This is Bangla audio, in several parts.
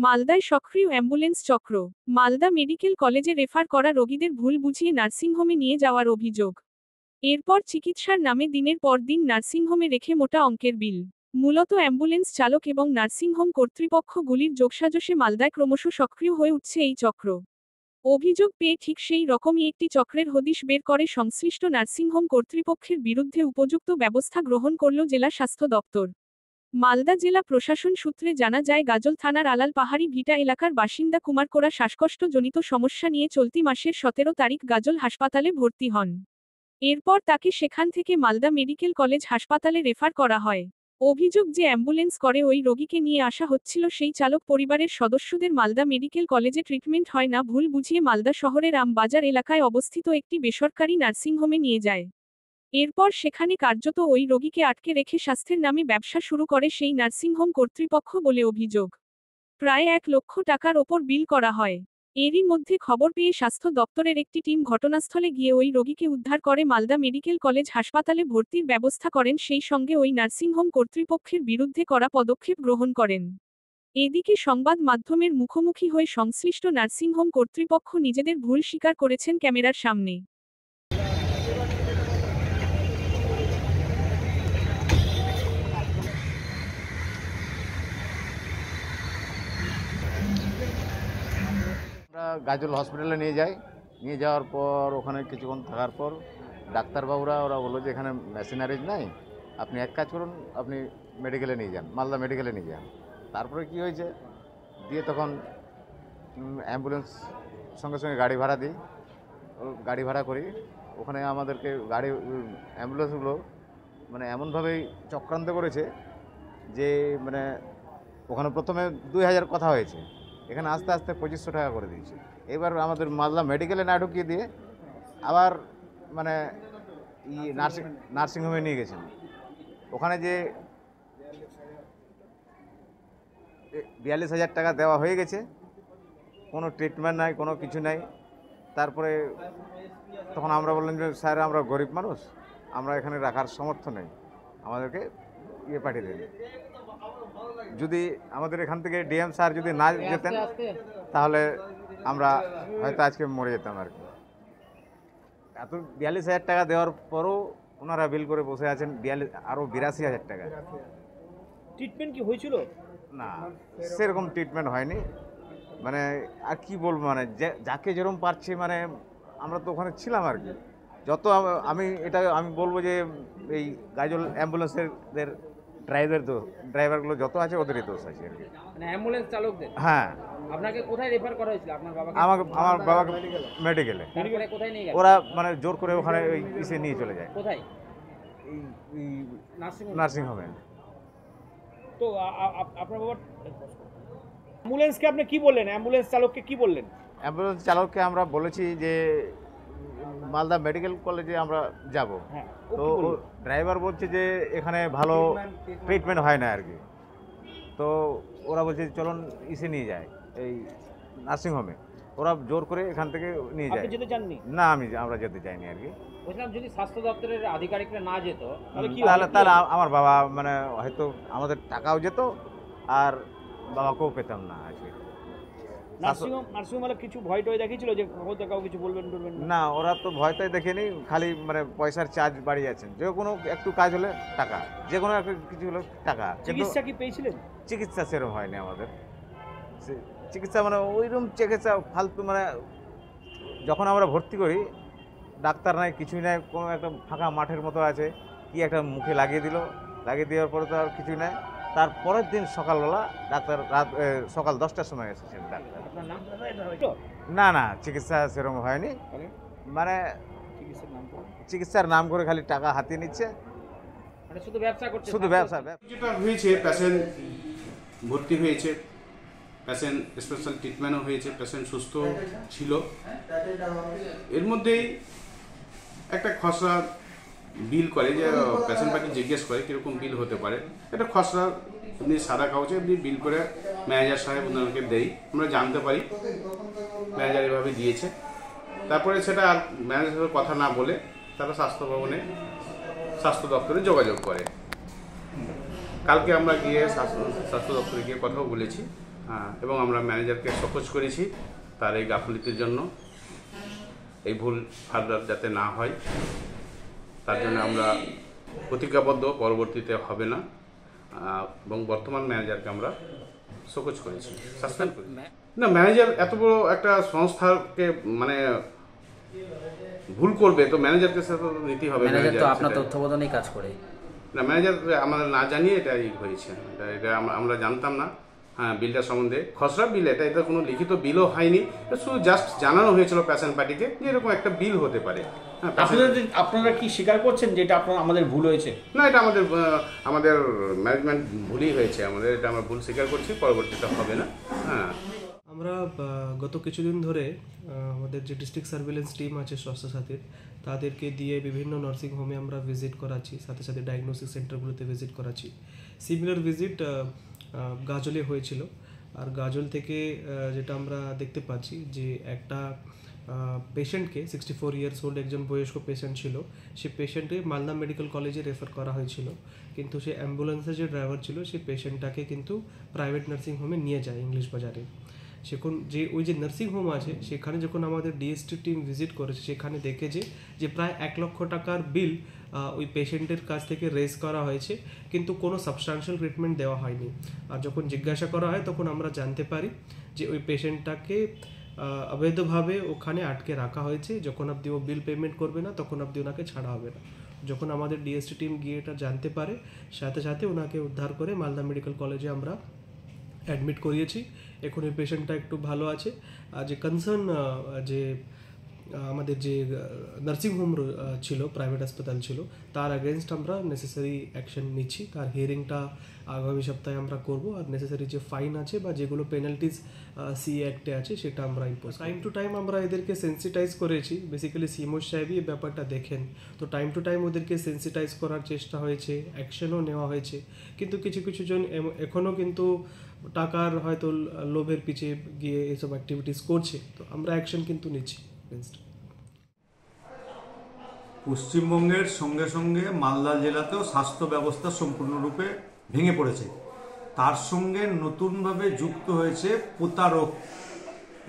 মালদায় সক্রিয় অ্যাম্বুলেন্স চক্র। মালদা মেডিকেল কলেজে রেফার করা রোগীদের ভুল বুঝিয়ে নার্সিংহোমে নিয়ে যাওয়ার অভিযোগ। এরপর চিকিৎসার নামে দিনের পর দিন নার্সিংহোমে রেখে মোটা অঙ্কের বিল। মূলত অ্যাম্বুলেন্স চালক এবং নার্সিংহোম কর্তৃপক্ষগুলির যোগসাজশে মালদায় ক্রমশ সক্রিয় হয়ে উঠছে এই চক্র। অভিযোগ পেয়ে ঠিক সেই রকমই একটি চক্রের হদিশ বের করে সংশ্লিষ্ট নার্সিংহোম কর্তৃপক্ষের বিরুদ্ধে উপযুক্ত ব্যবস্থা গ্রহণ করল জেলা স্বাস্থ্য দপ্তর। মালদা জেলা প্রশাসন সূত্রে জানা যায়, গাজল থানার আলাল পাহাড়ি ভিটা এলাকার বাসিন্দা কুমারকোড়া শ্বাসকষ্টজনিত সমস্যা নিয়ে চলতি মাসের 17 তারিখ গাজল হাসপাতালে ভর্তি হন। এরপর তাকে সেখান থেকে মালদা মেডিকেল কলেজ হাসপাতালে রেফার করা হয়। অভিযোগ যে অ্যাম্বুলেন্স করে ওই রোগীকে নিয়ে আসা হচ্ছিল, সেই চালক পরিবারের সদস্যদের মালদা মেডিকেল কলেজে ট্রিটমেন্ট হয় না ভুল বুঝিয়ে মালদা শহরের আমবাজার এলাকায় অবস্থিত একটি বেসরকারি নার্সিংহোমে নিয়ে যায়। এরপর সেখানে কার্যত ওই রোগীকে আটকে রেখে স্বাস্থ্যের নামে ব্যবসা শুরু করে সেই নার্সিংহোম কর্তৃপক্ষ বলে অভিযোগ। প্রায় 1 লক্ষ টাকার ওপর বিল করা হয়। এরই মধ্যে খবর পেয়ে স্বাস্থ্য দপ্তরের একটি টিম ঘটনাস্থলে গিয়ে ওই রোগীকে উদ্ধার করে মালদা মেডিকেল কলেজ হাসপাতালে ভর্তির ব্যবস্থা করেন, সেই সঙ্গে ওই নার্সিংহোম কর্তৃপক্ষের বিরুদ্ধে কড়া পদক্ষেপ গ্রহণ করেন। এদিকে সংবাদ মাধ্যমের মুখোমুখি হয়ে সংশ্লিষ্ট নার্সিংহোম কর্তৃপক্ষ নিজেদের ভুল স্বীকার করেছেন ক্যামেরার সামনে। আমরা গাজল হসপিটালে নিয়ে যাই, নিয়ে যাওয়ার পর ওখানে কিছুক্ষণ থাকার পর ডাক্তারবাবুরা ওরা বললো যে এখানে মেশিনারিজ নাই, আপনি এক কাজ করুন, আপনি মেডিকেলে নিয়ে যান, মালদা মেডিকেলে নিয়ে যান। তারপরে কি হয়েছে, দিয়ে তখন অ্যাম্বুলেন্স সঙ্গে সঙ্গে গাড়ি ভাড়া দিই, গাড়ি ভাড়া করি। ওখানে আমাদেরকে অ্যাম্বুলেন্সগুলো মানে এমনভাবেই চক্রান্ত করেছে যে মানে ওখানে প্রথমে 2000 কথা হয়েছে, এখানে আস্তে আস্তে 2500 টাকা করে দিয়েছে। এবার আমাদের মালদা মেডিকেলে না ঢুকিয়ে দিয়ে আবার মানে নার্সিংহোমে নিয়ে গেছেন। ওখানে যে 42,000 টাকা দেওয়া হয়ে গেছে, কোনো ট্রিটমেন্ট নাই, কোনো কিছু নাই। তারপরে তখন আমরা বললাম যে স্যার, আমরা গরিব মানুষ, আমরা এখানে রাখার সামর্থ্য নেই, আমাদেরকে পাঠিয়ে দেন। যদি আমাদের এখান থেকে ডিএম স্যার যদি না যেতেন তাহলে আমরা হয়তো আজকে মরে যেতাম আর কি। এত 42,000 টাকা দেওয়ার পরও ওনারা বিল করে বসে আছেন আরও 82,000 টাকা। ট্রিটমেন্ট কি হয়েছিল? না, সেরকম ট্রিটমেন্ট হয়নি। মানে আর কি বলবো, মানে যাকে যেরকম পারছে, মানে আমরা তো ওখানে ছিলাম আর কি। যত আমি বলবো যে এই গাজল অ্যাম্বুলেন্সের ড্রাইভারগুলো যত আছে ওদেরই দোষ আছে আর কি। মানে অ্যাম্বুলেন্স চালকদের? হ্যাঁ। আপনাকে কোথায় রেফার করা হয়েছিল? আপনার বাবাকে? আমার বাবাকে মেডিকেলে। তারপরে কোথায় নিয়ে গেল? ওরা মানে জোর করে ওখানে ওই ইসে নিয়ে চলে যায়। কোথায়? এই নার্সিংহোমে। নার্সিংহোমে। তো আপনার বাবা অ্যাম্বুলেন্সকে আপনি কি বললেন? অ্যাম্বুলেন্স চালককে কি বললেন? অ্যাম্বুলেন্স চালককে আমরা বলেছি যে মালদা মেডিকেল কলেজে আমরা যাব। হ্যাঁ। তো ড্রাইভার বলছে যে এখানে ভালো ট্রিটমেন্ট হয় না আর কি। তো ওরা বলছে চলুন ইসে নিয়ে যায়, এই নার্সিংহোমে। ওরা জোর করে এখান থেকে নিয়ে যায়। আপনি যেতে চাননি? না, আমরা যেতে চাইনি আর কি। বলছিলাম, যদি স্বাস্থ্য দপ্তরের আধিকারিকরা না যেত তাহলে কি? তাহলে আমার বাবা মানে হয়তো আমাদের টাকাও যেত আর বাবাকেও পেতাম না আজকে। নার্সিংহোমে কিছু ভয় টয় দেখিয়েছিল যে কাউ কিছু বলবেন? না, ওরা তো ভয়টাই দেখেনি, খালি মানে পয়সার চার্জ বাড়িয়ে আছেন। যে কোনো একটু কাজ হলে টাকা, যে কোনো একটা কিছু হলে টাকা। চিকিৎসা কি পেয়েছিলেন? চিকিৎসা সেরকম হয়নি আমাদের। চিকিৎসা মানে ওইরকম চিকিৎসা ফালতু, মানে যখন আমরা ভর্তি করি ডাক্তার নাই, কিছুই নাই, কোনো একটা ফাঁকা মাঠের মতো আছে, কি একটা মুখে লাগিয়ে দিল, লাগিয়ে দেওয়ার পরে তো আর কিছুই নাই। তারপরের দিন সকালবেলা ডাক্তার সকাল 10টার সময় এসেছেন ডাক্তার। না, চিকিৎসা সেরকম হয়নি। মানে চিকিৎসার নাম করে খালি টাকা হাতিয়ে নিচ্ছে, শুধু ব্যবসা। যেটা হয়েছে, পেশেন্ট ভর্তি হয়েছে, পেশেন্ট স্পেশাল ট্রিটমেন্টও হয়েছে, পেশেন্ট সুস্থ ছিল। এর মধ্যেই একটা খসড়া বিল করে, যে পেশেন্ট পার্টি জিজ্ঞেস করে কীরকম বিল হতে পারে। এটা খসড়া এমনি সাদা কাগজে এমনি বিল করে ম্যানেজার সাহেব ওনাকে দেয়, আমরা জানতে পারি ম্যানেজার এভাবে দিয়েছে। তারপরে সেটা আর ম্যানেজারের কথা না বলে তারা স্বাস্থ্য দপ্তরে যোগাযোগ করে। কালকে আমরা গিয়ে স্বাস্থ্য দপ্তরে গিয়ে কথাও বলেছি, এবং আমরা ম্যানেজারকে শোকজ করেছি তার এই গাফিলতির জন্য। এই ভুল ফার্দার যাতে না হয় তার জন্য আমরা প্রতিজ্ঞাবদ্ধ, পরবর্তীতে হবে না। এবং বর্তমান ম্যানেজারকে আমরা শোকজ করেছি, সাসপেন্ড করেছি। না, ম্যানেজার এত বড় একটা সংস্থাকে মানে ভুল করবে তো ম্যানেজারকে সাথে নিতেই হবে। ম্যানেজার তো আপনার তত্ত্বাবধানেই কাজ করে। না, ম্যানেজার আমাদের না জানিয়ে এটাই হয়েছে, এটা আমরা জানতাম না। হ্যাঁ, বিলটা সম্বন্ধে খসড়া বিল, এটা কোনো লিখিত বিলও হয়নি, শুধু জাস্ট জানানো হয়েছিল প্যাশেন্ট পার্টিকে যে এরকম একটা বিল হতে পারে। হ্যাঁ, আপনারা কি স্বীকার করছেন যে এটা আমাদের ভুল হয়েছে? না, এটা আমাদের ম্যানেজমেন্ট ভুলই হয়েছে, এটা আমরা ভুল স্বীকার করছি, পরবর্তীতে হবে না। হ্যাঁ, আমরা গত কিছুদিন ধরে আমাদের যে ডিস্ট্রিক্ট সার্ভিলেন্স টিম আছে স্বাস্থ্য সাথীর, তাদেরকে দিয়ে বিভিন্ন নার্সিং হোমে আমরা ভিজিট করাচ্ছি, সাথে সাথে ডায়াগনোসিস সেন্টারগুলোতে ভিজিট করাচ্ছি। সিমিলার ভিজিট গাজলে হয়েছিল। আর গাজল থেকে যেটা আমরা দেখতে পাচ্ছি যে একটা পেশেন্টকে 64 ইয়ার্স ওল্ড একজন বয়স্ক পেশেন্ট ছিল, সে পেশেন্টকে মালদা মেডিকেল কলেজে রেফার করা হয়েছিল, কিন্তু সে অ্যাম্বুলেন্সের যে ড্রাইভার ছিল সে পেশেন্টটাকে কিন্তু প্রাইভেট নার্সিং হোমে নিয়ে যায় ইংলিশ বাজারে। সেখান ওই যে নার্সিং হোম আছে সেখানে যখন আমাদের ডিএসটি টিম ভিজিট করেছে সেখানে দেখেছে যে প্রায় 1 লক্ষ টাকার বিল ওই পেশেন্টের কাছ থেকে রেজ করা হয়েছে, কিন্তু কোনো সাবস্টান্সিয়াল ট্রিটমেন্ট দেওয়া হয়নি। আর যখন জিজ্ঞাসা করা হয় তখন আমরা জানতে পারি যে ওই পেশেন্টটাকে অবৈধভাবে ওখানে আটকে রাখা হয়েছে, যখন অবধি ও বিল পেমেন্ট করবে না তখন অবধি ওনাকে ছাড়া হবে না। যখন আমাদের ডিএসটি টিম গিয়ে এটা জানতে পারে, সাথে সাথে ওনাকে উদ্ধার করে মালদা মেডিকেল কলেজে আমরা অ্যাডমিট করিয়েছি। এখন এই পেশেন্টটা একটু ভালো আছে। আর যে কনসার্ন যে আমাদের যে নার্সিং হোম ছিল, প্রাইভেট হাসপাতাল ছিল, তার অ্যাগেনস্ট আমরা নেসেসারি অ্যাকশন নিচ্ছি। তার হিয়ারিংটা আগামী সপ্তাহে আমরা করব। আর নেসেসারি যে ফাইন আছে বা যেগুলো পেনাল্টিস সি অ্যাক্টে আছে সেটা আমরা ইম্পোজ। টাইম টু টাইম আমরা এদেরকে সেন্সিটাইজ করেছি। বেসিক্যালি সিএমও সাহেবই এই ব্যাপারটা দেখেন, তো টাইম টু টাইম ওদেরকে সেন্সিটাইজ করার চেষ্টা হয়েছে, অ্যাকশনও নেওয়া হয়েছে। কিন্তু কিছু জন এখনও কিন্তু টাকার হয়তো লোভের পিছিয়ে গিয়ে এসব অ্যাক্টিভিটিস করছে, তো আমরা অ্যাকশন কিন্তু নিচ্ছি। পশ্চিমবঙ্গের সঙ্গে সঙ্গে মালদা জেলাতেও স্বাস্থ্য ব্যবস্থা সম্পূর্ণরূপে ভেঙে পড়েছে। তার সঙ্গে নতুনভাবে যুক্ত হয়েছে প্রতারক,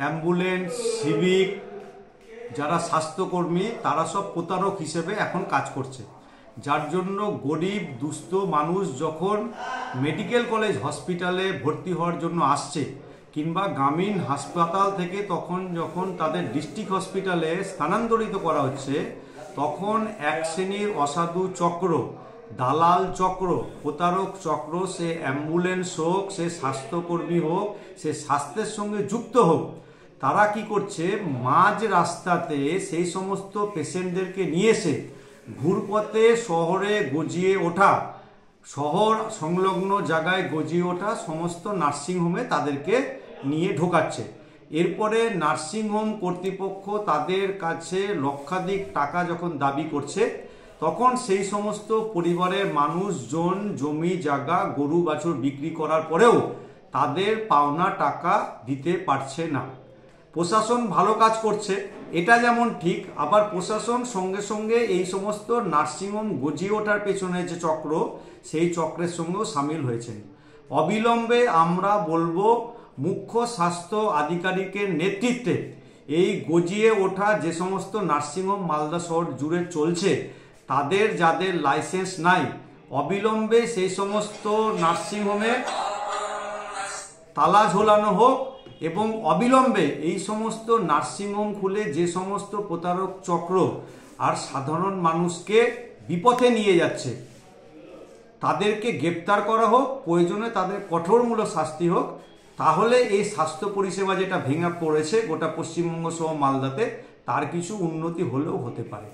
অ্যাম্বুলেন্স, সিভিক, যারা স্বাস্থ্যকর্মী তারা সব প্রতারক হিসেবে এখন কাজ করছে। যার জন্য গরিব দুস্থ মানুষ যখন মেডিকেল কলেজ হসপিটালে ভর্তি হওয়ার জন্য আসছে কিংবা গ্রামীণ হাসপাতাল থেকে যখন তাদের ডিস্ট্রিক্ট হসপিটালে স্থানান্তরিত করা হচ্ছে, তখন এক শ্রেণীর অসাধু চক্র, দালাল চক্র, প্রতারক চক্র, সে অ্যাম্বুলেন্স হোক, সে স্বাস্থ্যকর্মী হোক, সে স্বাস্থ্যের সঙ্গে যুক্ত হোক, তারা কি করছে মাঝ রাস্তাতে সেই সমস্ত পেশেন্টদেরকে নিয়ে এসে ঘুরপথে শহরে গজিয়ে ওঠা, শহর সংলগ্ন জায়গায় গজিয়ে ওঠা সমস্ত নার্সিংহোমে তাদেরকে নিয়ে ঢোকাচ্ছে। এরপরে নার্সিংহোম কর্তৃপক্ষ তাদের কাছে লক্ষাধিক টাকা যখন দাবি করছে, তখন সেই সমস্ত পরিবারের মানুষজন জমি জায়গা গরু বাছুর বিক্রি করার পরেও তাদের পাওনা টাকা দিতে পারছে না। প্রশাসন ভালো কাজ করছে, এটা যেমন ঠিক, আবার প্রশাসন সঙ্গে সঙ্গে এই সমস্ত নার্সিংহোম গজিয়ে ওঠার পেছনে যে চক্র, সেই চক্রের সঙ্গেও সামিল হয়েছেন। অবিলম্বে আমরা বলবো মুখ্য স্বাস্থ্য আধিকারিকের নেতৃত্বে এই গজিয়ে ওঠা যে সমস্ত নার্সিংহোম মালদা শহর জুড়ে চলছে, তাদের যাদের লাইসেন্স নাই, অবিলম্বে সেই সমস্ত নার্সিংহোমে তালা ঝোলানো হোক এবং অবিলম্বে এই সমস্ত নার্সিংহোম খুলে যে সমস্ত প্রতারক চক্র আর সাধারণ মানুষকে বিপথে নিয়ে যাচ্ছে তাদেরকে গ্রেপ্তার করা হোক, প্রয়োজনে তাদের কঠোরমূলক শাস্তি হোক। তাহলে এই স্বাস্থ্য পরিষেবা যেটা ভেঙে পড়েছে গোটা পশ্চিমবঙ্গ সহ মালদাতে, তার কিছু উন্নতি হলেও হতে পারে।